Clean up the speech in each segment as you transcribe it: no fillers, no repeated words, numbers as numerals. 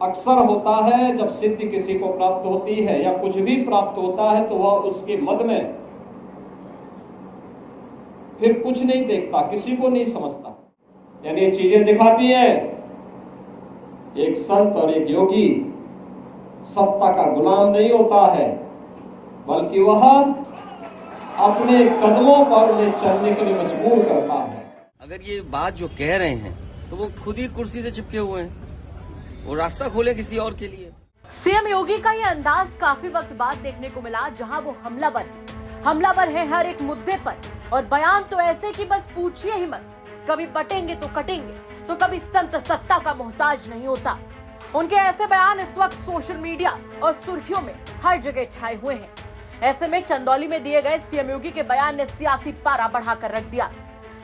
अक्सर होता है जब सिद्धि किसी को प्राप्त होती है या कुछ भी प्राप्त होता है तो वह उसके मद में फिर कुछ नहीं देखता, किसी को नहीं समझता। यानी ये चीजें दिखाती हैं एक संत और एक योगी सत्ता का गुलाम नहीं होता है, बल्कि वह अपने कदमों पर उन्हें चलने के लिए मजबूर करता है। अगर ये बात जो कह रहे हैं तो वो खुद ही कुर्सी से चिपके हुए हैं, वो रास्ता खोले किसी और के लिए। सीएम योगी का ये अंदाज काफी वक्त बाद देखने को मिला, जहां वो हमलावर है हर एक मुद्दे पर, और बयान तो ऐसे कि बस पूछिए ही मत। कभी बटेंगे तो कटेंगे, तो कभी संत सत्ता का मोहताज नहीं होता। उनके ऐसे बयान इस वक्त सोशल मीडिया और सुर्खियों में हर जगह छाए हुए हैं। ऐसे में चंदौली में दिए गए सीएम योगी के बयान ने सियासी पारा बढ़ाकर रख दिया।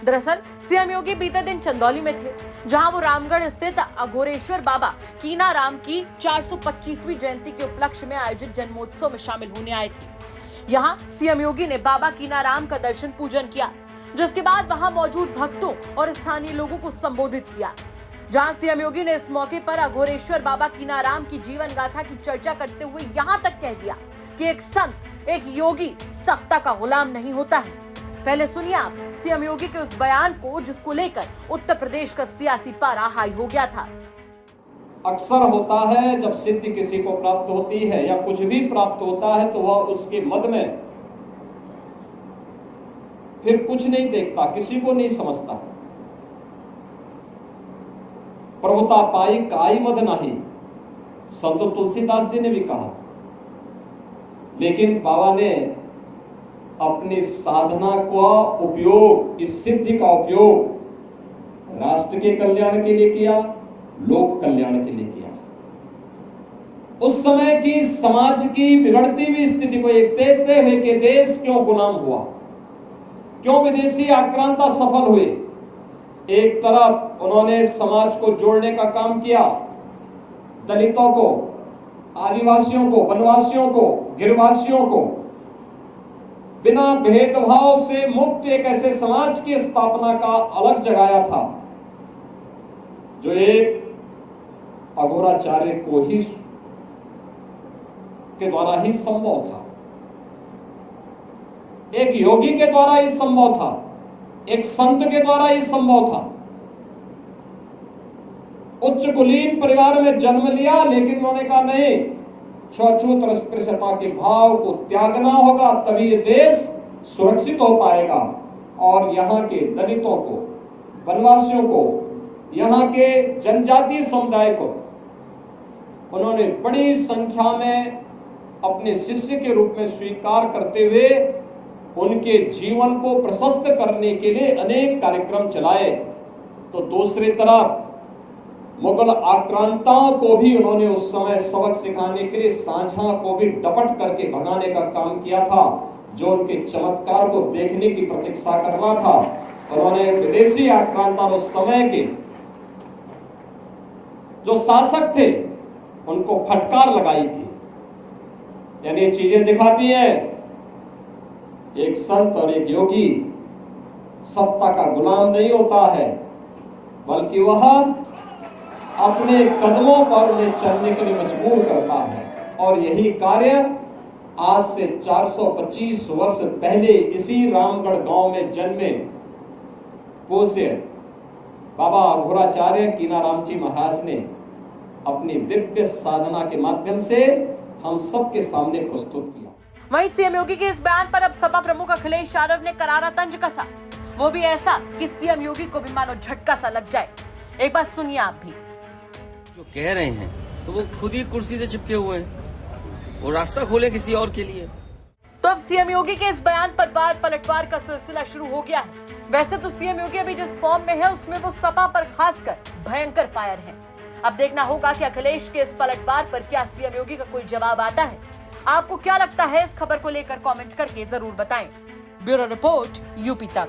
दरअसल सीएम योगी बीते दिन चंदौली में थे, जहां वो रामगढ़ स्थित अघोरेश्वर बाबा कीनाराम की 425वीं जयंती के उपलक्ष्य में आयोजित जन्मोत्सव में शामिल होने आए थे। यहां सीएम योगी ने बाबा कीनाराम का दर्शन पूजन किया, जिसके बाद वहां मौजूद भक्तों और स्थानीय लोगों को संबोधित किया। जहां सीएम योगी ने इस मौके पर अघोरेश्वर बाबा कीनाराम की जीवन गाथा की चर्चा करते हुए यहां तक कह दिया कि एक संत, एक योगी सत्ता का गुलाम नहीं होता है। पहले सुनिए आप सीएम योगी के उस बयान को, जिसको लेकर उत्तर प्रदेश का सियासी पारा हाई हो गया था। अक्सर होता है जब सिद्धि किसी को प्राप्त होती है या कुछ भी प्राप्त होता है तो वह उसके मद में फिर कुछ नहीं देखता, किसी को नहीं समझता। प्रभुता पाई काई मद नाही, संत तुलसीदास जी ने भी कहा। लेकिन बाबा ने अपनी साधना का उपयोग, इस सिद्धि का उपयोग राष्ट्र के कल्याण के लिए किया, लोक कल्याण के लिए किया। उस समय की समाज की बिगड़ती हुई स्थिति को एक देखते हुए कि देश क्यों गुलाम हुआ, क्यों विदेशी आक्रांता सफल हुए। एक तरफ उन्होंने समाज को जोड़ने का काम किया, दलितों को, आदिवासियों को, वनवासियों को, गिरवासियों को बिना भेदभाव से मुक्त एक ऐसे समाज की स्थापना का अलग जगाया था, जो एक अघोराचार्य को ही के द्वारा ही संभव था, एक योगी के द्वारा ही संभव था, एक संत के द्वारा ही संभव था। उच्च कुलीन परिवार में जन्म लिया, लेकिन उन्होंने कहा नहीं, छूत अस्पृश्यता के भाव को त्यागना होगा, तभी ये देश सुरक्षित हो पाएगा। और यहाँ के दलितों को, वनवासियों को, यहाँ के जनजातीय समुदाय को उन्होंने बड़ी संख्या में अपने शिष्य के रूप में स्वीकार करते हुए उनके जीवन को प्रशस्त करने के लिए अनेक कार्यक्रम चलाए। तो दूसरी तरफ मुगल आक्रांताओं को भी उन्होंने उस समय सबक सिखाने के लिए सांझा को भी डपट करके भगाने का काम किया था, जो उनके चमत्कार को देखने की प्रतीक्षा कर रहा था। उन्होंने विदेशी आक्रांता उस समय के जो शासक थे उनको फटकार लगाई थी। यानी ये चीजें दिखाती हैं एक संत और एक योगी सत्ता का गुलाम नहीं होता है, बल्कि वह अपने कदमों पर उन्हें चलने के लिए मजबूर करता है। और यही कार्य आज से 425 वर्ष पहले इसी रामगढ़ गांव में जन्मे पूज्य बाबा अघोराचार्य कीनाराम जी महाराज ने अपनी दिव्य साधना के माध्यम से हम सबके सामने प्रस्तुत किया। वहीं सीएम योगी के इस बयान पर अब सपा प्रमुख अखिलेश यादव ने करारा तंज कसा, वो भी ऐसा कि सीएम योगी को भी मानो झटका सा लग जाए। एक बात सुनिए आप भी। जो कह रहे हैं तो वो खुद ही कुर्सी से चिपके हुए हैं, वो रास्ता खोले किसी और के लिए। तो अब सीएम योगी के इस बयान पर वार पलटवार का सिलसिला शुरू हो गया है। वैसे तो सीएम योगी अभी जिस फॉर्म में है उसमें वो सपा पर खासकर भयंकर फायर है। अब देखना होगा कि अखिलेश के इस पलटवार पर क्या सीएम योगी का कोई जवाब आता है। आपको क्या लगता है, इस खबर को लेकर कमेंट करके जरूर बताएं। ब्यूरो रिपोर्ट, यूपी तक।